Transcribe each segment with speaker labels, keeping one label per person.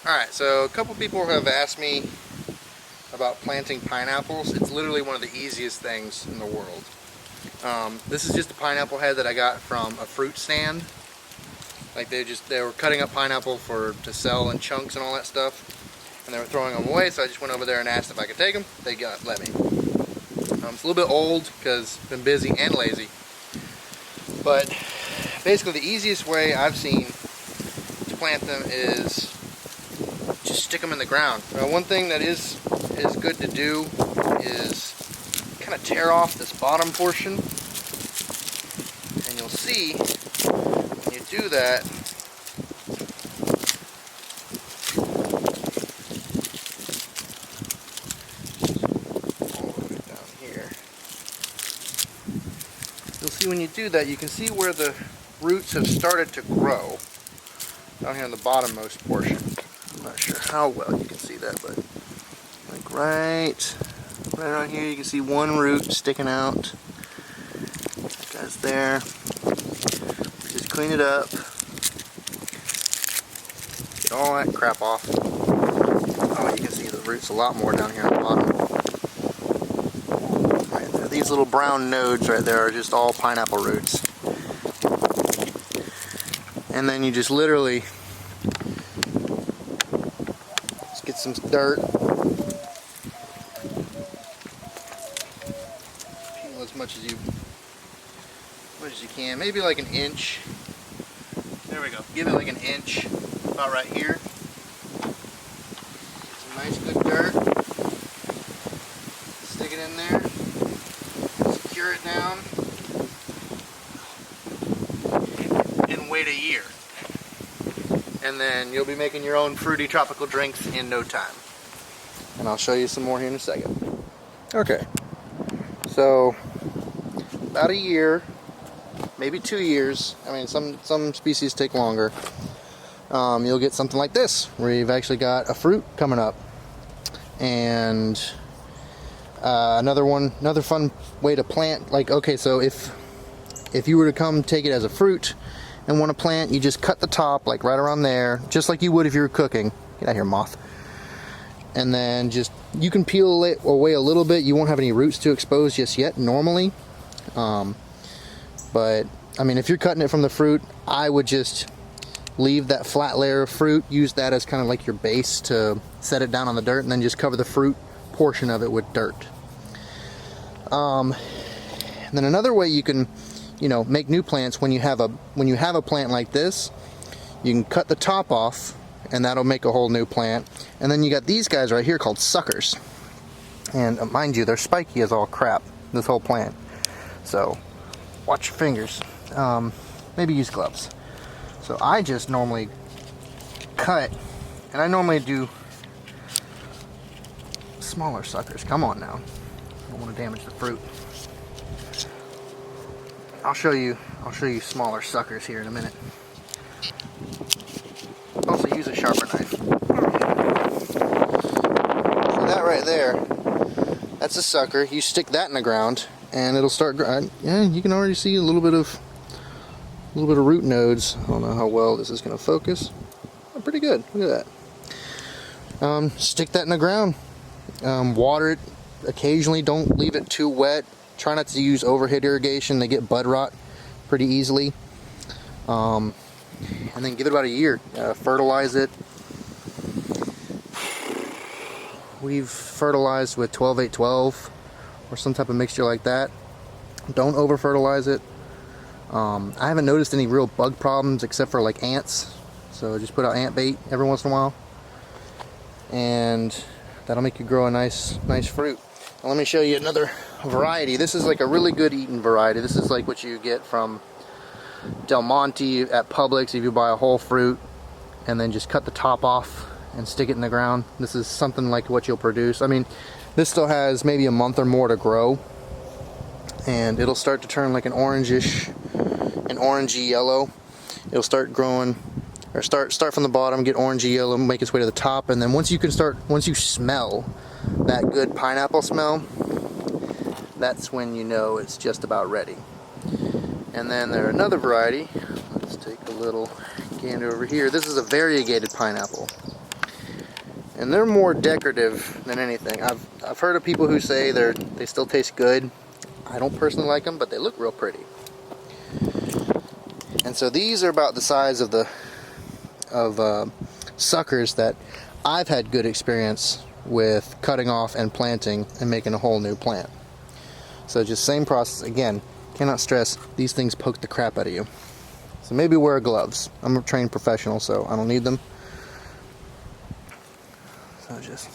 Speaker 1: Alright, so a couple people have asked me about planting pineapples. It's literally one of the easiest things in the world. This is just a pineapple head that I got from a fruit stand. Like they were cutting up pineapple to sell in chunks and all that stuff, and they were throwing them away, so I just went over there and asked if I could take them. They let me. It's a little bit old because I've been busy and lazy, but basically the easiest way I've seen to plant them is just stick them in the ground. One thing that is good to do is kind of tear off this bottom portion, and you'll see when you do that, all the way down here, you'll see when you do that, you can see where the roots have started to grow down here in the bottommost portion. I'm not sure how well you can see that, but like right around here you can see one root sticking out. That guy's there. Just clean it up. Get all that crap off. Oh, you can see the roots a lot more down here on the bottom. Right there. These little brown nodes right there are just all pineapple roots. And then you just literally get some dirt, peel as much as you can, maybe like an inch. There we go. Give it like an inch, about right here. Some nice good dirt. Stick it in there. Secure it down, and wait a year. And then you'll be making your own fruity tropical drinks in no time. And I'll show you some more here in a second. Okay, so about a year, maybe 2 years. I mean, some species take longer. You'll get something like this, where you've actually got a fruit coming up. And another fun way to plant. Like, okay, so if you were to come take it as a fruit and want to plant, you just cut the top like right around there, just like you would if you were cooking. Get out of here, moth. And then you can peel it away a little bit. You won't have any roots to expose just yet normally. But I mean, if you're cutting it from the fruit, I would just leave that flat layer of fruit, use that as kind of like your base to set it down on the dirt, and then just cover the fruit portion of it with dirt. And then another way you can make new plants, when you have a plant like this, you can cut the top off, and that'll make a whole new plant. And then you got these guys right here called suckers, and mind you, they're spiky as all crap, this whole plant. So watch your fingers. Maybe use gloves. So I just normally cut, and I normally do smaller suckers. Come on now, I don't want to damage the fruit. I'll show you smaller suckers here in a minute. Also use a sharper knife. So that right there, that's a sucker. You stick that in the ground and it'll start growing. Yeah, you can already see a little bit of root nodes. I don't know how well this is going to focus. Oh, pretty good. Look at that. Stick that in the ground. Water it occasionally. Don't leave it too wet. Try not to use overhead irrigation. They get bud rot pretty easily. And then give it about a year. Fertilize it. We've fertilized with 12-8-12 or some type of mixture like that. Don't over fertilize it. I haven't noticed any real bug problems except for like ants. So just put out ant bait every once in a while, and that'll make you grow a nice fruit. Now let me show you another variety. This is like a really good eating variety. This is like what you get from Del Monte at Publix if you buy a whole fruit, and then just cut the top off and stick it in the ground. This is something like what you'll produce. I mean, this still has maybe a month or more to grow, and it'll start to turn like an orangey yellow. It'll start growing, or start from the bottom, get orangey yellow, make its way to the top, and then once you smell that good pineapple smell, that's when you know it's just about ready. And then there's another variety. Let's take a little gander over here. This is a variegated pineapple. And they're more decorative than anything. I've heard of people who say they still taste good. I don't personally like them, but they look real pretty. And so these are about the size of the suckers that I've had good experience with cutting off and planting and making a whole new plant. So just same process again. Cannot stress, these things poke the crap out of you. So maybe wear gloves. I'm a trained professional, so I don't need them. So just,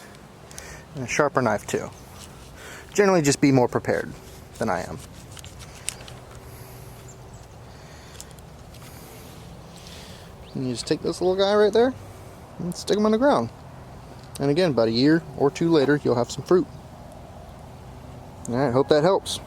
Speaker 1: and a sharper knife too. Generally just be more prepared than I am. And you just take this little guy right there and stick him on the ground. And again, about a year or two later, you'll have some fruit. Alright, hope that helps.